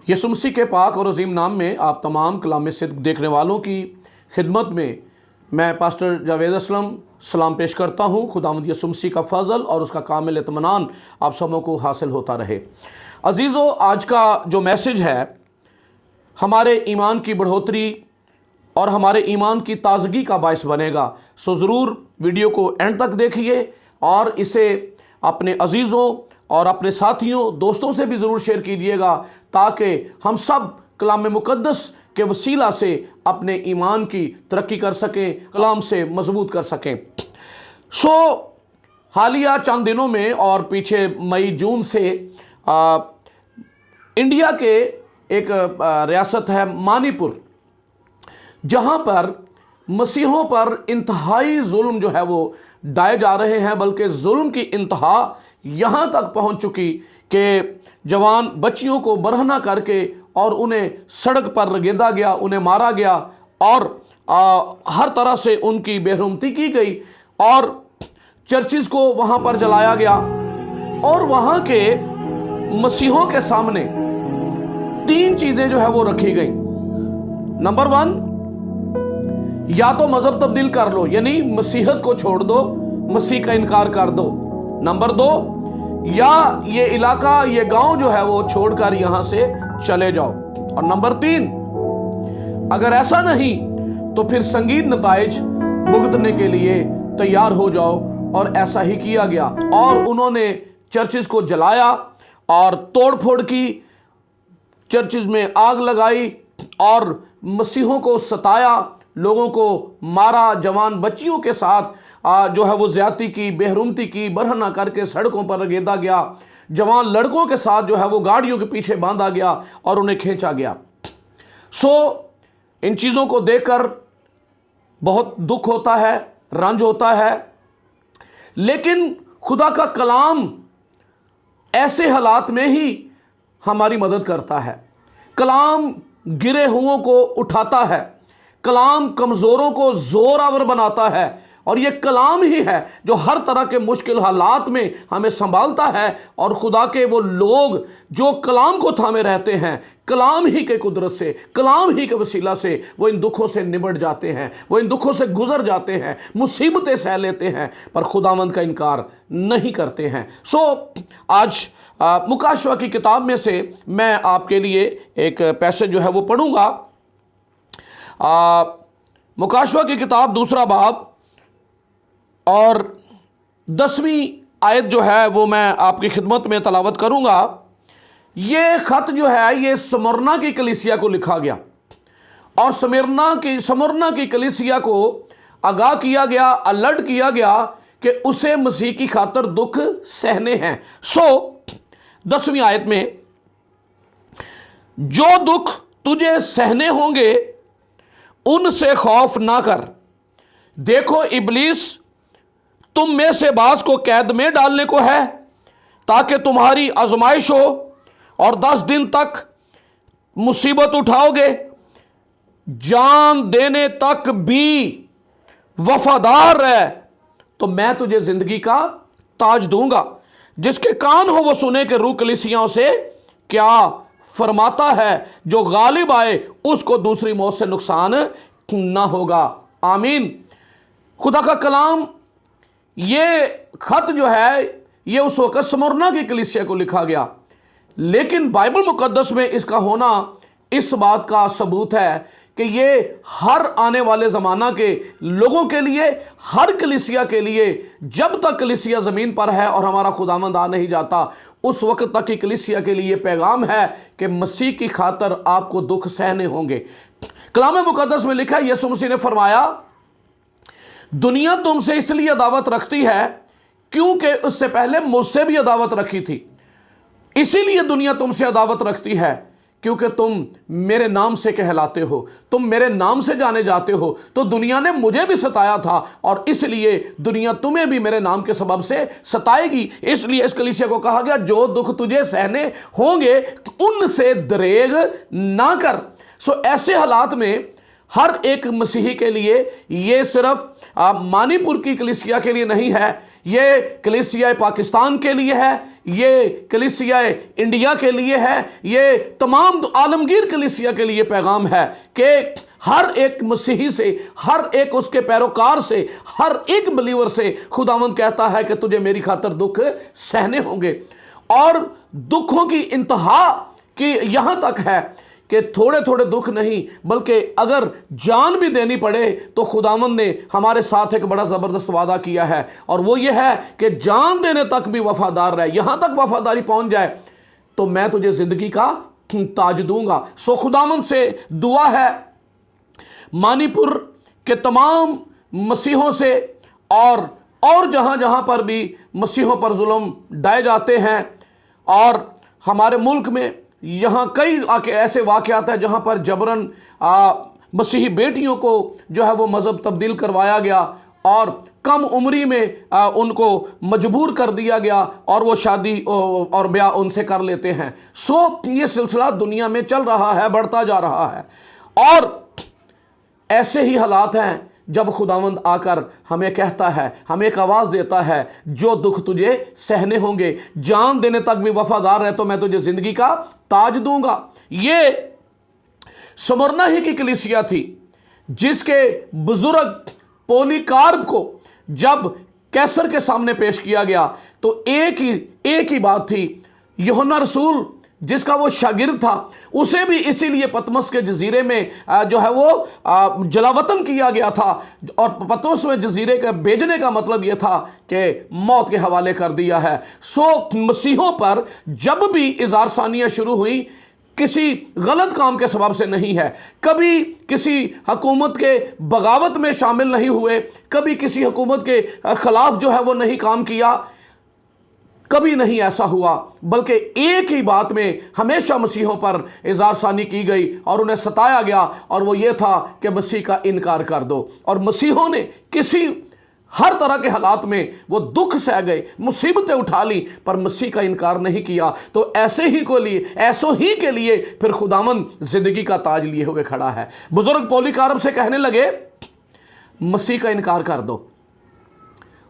यीशु मसीह के पाक और अजीम नाम में आप तमाम कलाम सिद्क देखने वालों की खिदमत में मैं पास्टर जावेद असलम सलाम पेश करता हूँ। खुदावंद यीशु मसीह का फजल और उसका कामिल इत्मीनान आप सबों को हासिल होता रहे। अजीज़ों, आज का जो मैसेज है हमारे ईमान की बढ़ोतरी और हमारे ईमान की ताजगी का बायस बनेगा। सो ज़रूर वीडियो को एंड तक देखिए और इसे अपने अजीज़ों और अपने साथियों दोस्तों से भी ज़रूर शेयर कीजिएगा ताकि हम सब कलाम मुक़द्दस के वसीला से अपने ईमान की तरक्की कर सकें, कलाम से मजबूत कर सकें। हालिया चंद दिनों में और पीछे मई जून से इंडिया के एक रियासत है मणिपुर, जहां पर मसीहों पर इंतहाई जुल्म जो है वो डाए जा रहे हैं, बल्कि जुल्म की इंतहा यहाँ तक पहुँच चुकी कि जवान बच्चियों को बरहना करके और उन्हें सड़क पर रगेदा गया, उन्हें मारा गया और हर तरह से उनकी बेरहमती की गई और चर्चिज़ को वहाँ पर जलाया गया। और वहाँ के मसीहों के सामने तीन चीज़ें जो है वो रखी गई। नंबर 1, या तो मज़हब तब्दील कर लो, यानी मसीहत को छोड़ दो, मसीह का इनकार कर दो। नंबर 2, या ये इलाका, ये गांव जो है वो छोड़कर यहां से चले जाओ। और नंबर 3, अगर ऐसा नहीं तो फिर संगीन नताइज भुगतने के लिए तैयार हो जाओ। और ऐसा ही किया गया और उन्होंने चर्चिज़ को जलाया और तोड़फोड़ की, चर्चिज़ में आग लगाई और मसीहों को सताया, लोगों को मारा, जवान बच्चियों के साथ जो है वो ज्यादती की, बेहरुमती की, बरहना करके सड़कों पर रगेदा गया। जवान लड़कों के साथ जो है वो गाड़ियों के पीछे बांधा गया और उन्हें खींचा गया। इन चीज़ों को देखकर बहुत दुख होता है, रंज होता है, लेकिन खुदा का कलाम ऐसे हालात में ही हमारी मदद करता है। कलाम गिरे हुओं को उठाता है, कलाम कमज़ोरों को ज़ोरावर बनाता है और ये कलाम ही है जो हर तरह के मुश्किल हालात में हमें संभालता है। और खुदा के वो लोग जो कलाम को थामे रहते हैं, कलाम ही के कुदरत से, कलाम ही के वसीला से वो इन दुखों से निबट जाते हैं, वो इन दुखों से गुजर जाते हैं, मुसीबतें सह लेते हैं, पर खुदावंद का इनकार नहीं करते हैं। आज मुकाशवा की किताब में से मैं आपके लिए एक पैसेज जो है वो पढ़ूंगा। मुकाशवा की किताब 2 बाब और 10वीं आयत जो है वो मैं आपकी खिदमत में तलावत करूंगा। ये खत जो है ये स्मुरना की कलीसिया को लिखा गया और स्मुरना की कलीसिया को आगाह किया गया, अलर्ट किया गया कि उसे मसीह की खातिर दुख सहने हैं। 10वीं आयत में, जो दुख तुझे सहने होंगे उनसे खौफ ना कर। देखो, इब्लीस तुम में से बाज को कैद में डालने को है ताकि तुम्हारी आजमाइश हो और 10 दिन तक मुसीबत उठाओगे। जान देने तक भी वफादार रह तो मैं तुझे जिंदगी का ताज दूंगा। जिसके कान हो वो सुने कि रूह कलीसियाओं से क्या फरमाता है। जो गालिब आए उसको दूसरी मौत से नुकसान ना होगा। आमीन। खुदा का कलाम, ये खत जो है ये उस वक्त स्मुरना की कलीसिया को लिखा गया, लेकिन बाइबल मुकद्दस में इसका होना इस बात का सबूत है कि ये हर आने वाले ज़माना के लोगों के लिए, हर कलीसिया के लिए, जब तक कलीसिया ज़मीन पर है और हमारा खुदावंद आ नहीं जाता उस वक्त तक की कलीसिया के लिए पैगाम है कि मसीह की खातिर आपको दुख सहने होंगे। कलाम मुकद्दस में लिखा है, यीशु मसीह ने फरमाया, दुनिया तुमसे इसलिए अदावत रखती है क्योंकि उससे पहले मुझसे भी अदावत रखी थी। इसीलिए दुनिया तुमसे अदावत रखती है क्योंकि तुम मेरे नाम से कहलाते हो, तुम मेरे नाम से जाने जाते हो। तो दुनिया ने मुझे भी सताया था और इसलिए दुनिया तुम्हें भी मेरे नाम के सबब से सताएगी। इसलिए इस कलीसिया को कहा गया, जो दुख तुझे सहने होंगे उनसे दरेग ना कर। ऐसे हालात में हर एक मसीही के लिए, ये सिर्फ मानीपुर की कलीसिया के लिए नहीं है, ये कलीसिया पाकिस्तान के लिए है, ये कलीसिया इंडिया के लिए है, ये तमाम आलमगीर कलीसिया के लिए पैगाम है कि हर एक मसीही से, हर एक उसके पैरोकार से, हर एक बिलीवर से खुदावंद कहता है कि तुझे मेरी खातिर दुख सहने होंगे। और दुखों की इंतहा की यहां तक है कि थोड़े थोड़े दुख नहीं, बल्कि अगर जान भी देनी पड़े तो खुदावंद ने हमारे साथ एक बड़ा ज़बरदस्त वादा किया है, और वो ये है कि जान देने तक भी वफादार रहे। यहां तक वफादारी पहुंच जाए तो मैं तुझे ज़िंदगी का ताज दूंगा। सो खुदावंद से दुआ है मानीपुर के तमाम मसीहों से, और जहां जहां पर भी मसीहों पर जुल्म ढाए जाते हैं, और हमारे मुल्क में यहाँ कई ऐसे वाक़यात हैं जहाँ पर जबरन मसीही बेटियों को जो है वो मज़हब तब्दील करवाया गया, और कम उम्री में उनको मजबूर कर दिया गया, और वो शादी और ब्याह उनसे कर लेते हैं। सो ये सिलसिला दुनिया में चल रहा है, बढ़ता जा रहा है, और ऐसे ही हालात हैं जब खुदावंद आकर हमें कहता है, हमें एक आवाज़ देता है, जो दुख तुझे सहने होंगे, जान देने तक भी वफादार रहे तो मैं तुझे ज़िंदगी का ताज दूंगा। ये स्मुरना ही की कलीसिया थी जिसके बुजुर्ग पोलीकार्प को जब कैसर के सामने पेश किया गया तो एक ही बात थी। यूहन्ना रसूल जिसका वो शागिर्द था, उसे भी इसीलिए पतमस के जजीरे में जो है वो जलावतन किया गया था, और पतमस में जजीरे के भेजने का मतलब ये था कि मौत के हवाले कर दिया है। सो मसीहों पर जब भी इज़हार सानियाँ शुरू हुई, किसी गलत काम के सबब से नहीं है, कभी किसी हुकूमत के बगावत में शामिल नहीं हुए, कभी किसी हुकूमत के खिलाफ जो है वो नहीं काम किया, कभी नहीं ऐसा हुआ, बल्कि एक ही बात में हमेशा मसीहों पर इज़हार सानी की गई और उन्हें सताया गया, और वो ये था कि मसीह का इनकार कर दो। और मसीहों ने हर तरह के हालात में वो दुख सह गए, मुसीबतें उठा ली, पर मसीह का इनकार नहीं किया। तो ऐसों ही के लिए फिर खुदावंद जिंदगी का ताज लिए हुए खड़ा है। बुजुर्ग पोलीकार्प से कहने लगे, मसीह का इनकार कर दो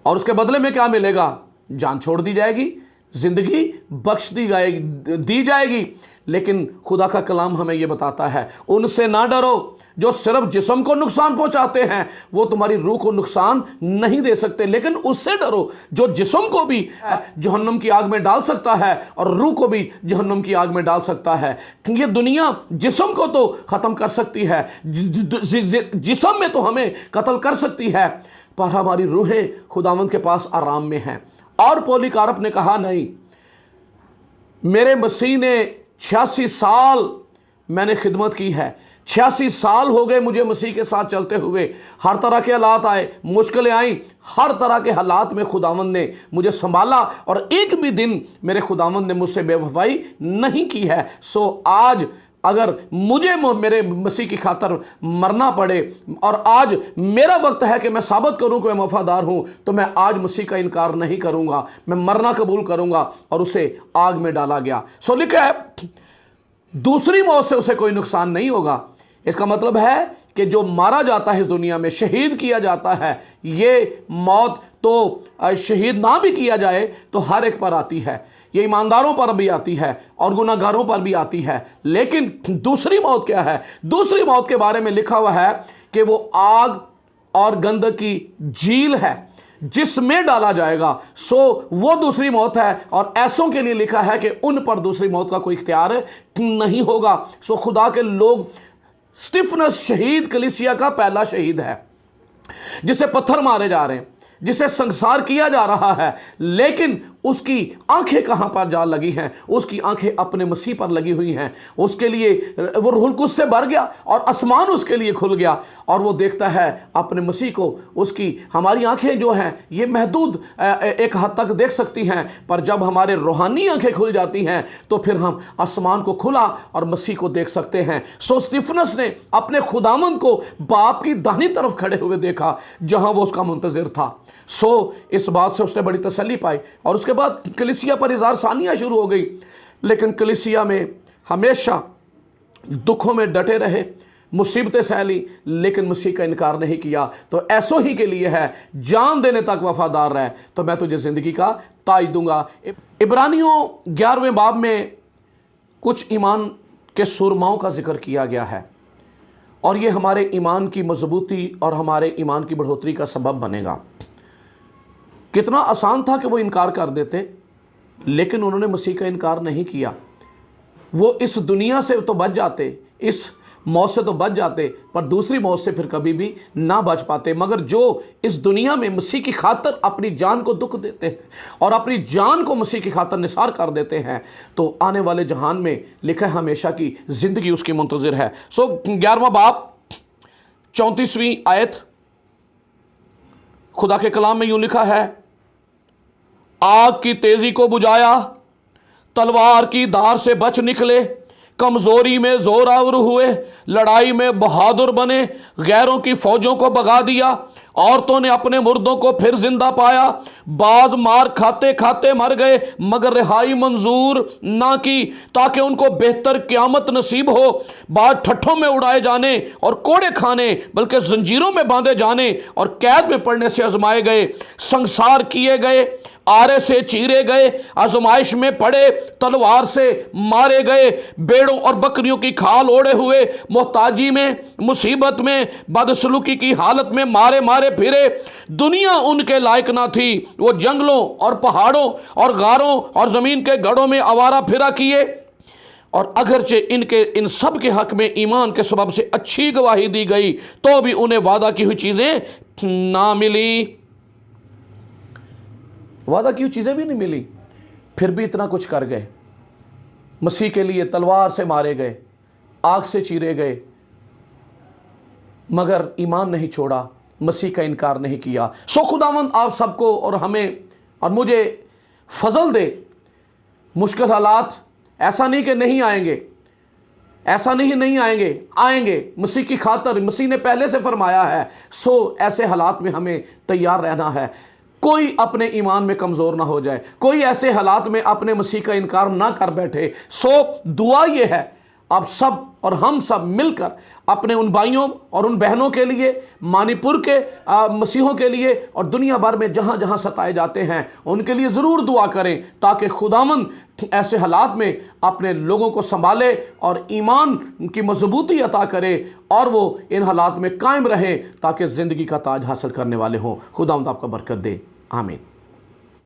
और उसके बदले में क्या मिलेगा? जान छोड़ दी जाएगी, जिंदगी बख्श दी जाएगी। लेकिन खुदा का कलाम हमें यह बताता है, उनसे ना डरो जो सिर्फ जिस्म को नुकसान पहुंचाते हैं, वो तुम्हारी रूह को नुकसान नहीं दे सकते, लेकिन उससे डरो जो जिस्म को भी जहन्नम की आग में डाल सकता है और रूह को भी जहन्नम की आग में डाल सकता है। ये दुनिया जिस्म को तो ख़त्म कर सकती है, जिस्म में तो हमें कत्ल कर सकती है, पर हमारी रूहें खुदावंद के पास आराम में हैं। और पोलीकार्प ने कहा, नहीं, मेरे मसीह ने 86 साल मैंने खिदमत की है, 86 साल हो गए मुझे मसीह के साथ चलते हुए। हर तरह के हालात आए, मुश्किलें आई, हर तरह के हालात में खुदावंद ने मुझे संभाला, और एक भी दिन मेरे खुदावंद ने मुझसे बेवफाई नहीं की है। सो आज अगर मुझे मेरे मसीह की खातर मरना पड़े और आज मेरा वक्त है कि मैं साबित करूं कि मैं वफादार हूं, तो मैं आज मसीह का इनकार नहीं करूंगा, मैं मरना कबूल करूंगा। और उसे आग में डाला गया। सो लिखा है, दूसरी मौत से उसे कोई नुकसान नहीं होगा। इसका मतलब है कि जो मारा जाता है इस दुनिया में, शहीद किया जाता है, ये मौत तो शहीद ना भी किया जाए तो हर एक पर आती है, ये ईमानदारों पर भी आती है और गुनाहगारों पर भी आती है। लेकिन दूसरी मौत क्या है? दूसरी मौत के बारे में लिखा हुआ है कि वो आग और गंधक की झील है जिसमें डाला जाएगा। सो वो दूसरी मौत है, और ऐसों के लिए लिखा है कि उन पर दूसरी मौत का कोई इख्तियार नहीं होगा। सो खुदा के लोग, स्टीफनस शहीद कलीसिया का पहला शहीद है, जिसे पत्थर मारे जा रहे हैं, जिसे संसार किया जा रहा है, लेकिन उसकी आंखें कहां पर जा लगी हैं? उसकी आंखें अपने मसीह पर लगी हुई हैं। उसके लिए वो रूहुल कुद्स से भर गया और आसमान उसके लिए खुल गया, और वो देखता है अपने मसीह को। उसकी हमारी आंखें जो हैं ये महदूद एक हद तक देख सकती हैं, पर जब हमारे रूहानी आंखें खुल जाती हैं तो फिर हम आसमान को खुला और मसीह को देख सकते हैं। सो स्टीफनस ने अपने खुदावंद को बाप की दाहिनी तरफ खड़े हुए देखा जहां वो उसका मुंतजिर था। सो इस बात से उसने बड़ी तसल्ली पाई, और उसके बाद कलीसिया पर इज़हार सानियाँ शुरू हो गई। लेकिन कलीसिया में हमेशा दुखों में डटे रहे, मुसीबतें सह ली, लेकिन मसीह का इनकार नहीं किया। तो ऐसों ही के लिए है, जान देने तक वफादार रहे तो मैं तुझे ज़िंदगी का ताज दूंगा। इब्रानियों 11वें बाब में कुछ ईमान के सुरमाओं का जिक्र किया गया है, और ये हमारे ईमान की मजबूती और हमारे ईमान की बढ़ोतरी का सबब बनेगा। कितना आसान था कि वो इनकार कर देते, लेकिन उन्होंने मसीह का इनकार नहीं किया। वो इस दुनिया से तो बच जाते, इस मौत से तो बच जाते, पर दूसरी मौत से फिर कभी भी ना बच पाते। मगर जो इस दुनिया में मसीह की खातर अपनी जान को दुख देते हैं और अपनी जान को मसीह की खातर निसार कर देते हैं, तो आने वाले जहान में लिखा है हमेशा की जिंदगी उसकी मुंतजिर है। 11वां बाब 34वीं आयत, खुदा के कलाम में यूं लिखा है, आग की तेजी को बुझाया, तलवार की धार से बच निकले, कमजोरी में जोरावर हुए, लड़ाई में बहादुर बने, गैरों की फौजों को भगा दिया, औरतों ने अपने मुर्दों को फिर जिंदा पाया, बाज मार खाते खाते मर गए मगर रिहाई मंजूर ना की, ताकि उनको बेहतर क़यामत नसीब हो। बाज ठट्ठों में उड़ाए जाने और कोड़े खाने, बल्कि जंजीरों में बांधे जाने और कैद में पड़ने से आजमाए गए, संसार किए गए, आरे से चीरे गए, आजमाइश में पड़े, तलवार से मारे गए, भेड़ों और बकरियों की खाल ओढ़े हुए, मोहताजी में, मुसीबत में, बदसलूकी की हालत में मारे मारे फिरे। दुनिया उनके लायक ना थी, वो जंगलों और पहाड़ों और गारों और जमीन के गढ़ों में आवारा फिरा किए। और अगरचे इनके इन सब के हक में ईमान के सबब से अच्छी गवाही दी गई, तो भी उन्हें वादा की हुई चीजें ना मिली, वादा की हुई चीजें भी नहीं मिली, फिर भी इतना कुछ कर गए। मसीह के लिए तलवार से मारे गए, आग से चीरे गए, मगर ईमान नहीं छोड़ा, मसीह का इनकार नहीं किया। सो खुदावंद आप सबको और हमें और मुझे फजल दे। मुश्किल हालात ऐसा नहीं कि नहीं आएंगे, ऐसा नहीं आएंगे, आएंगे मसीह की खातर। मसीह ने पहले से फरमाया है। सो ऐसे हालात में हमें तैयार रहना है। कोई अपने ईमान में कमज़ोर ना हो जाए, कोई ऐसे हालात में अपने मसीह का इनकार ना कर बैठे। सो दुआ ये है, आप सब और हम सब मिलकर अपने उन भाइयों और उन बहनों के लिए, मणिपुर के मसीहों के लिए और दुनिया भर में जहाँ जहाँ सताए जाते हैं उनके लिए ज़रूर दुआ करें, ताकि खुदावंद ऐसे हालात में अपने लोगों को संभाले और ईमान की मजबूती अता करे और वो इन हालात में कायम रहे, ताकि ज़िंदगी का ताज हासिल करने वाले हों। खुदावंद आपका बरकत दे। आमीन।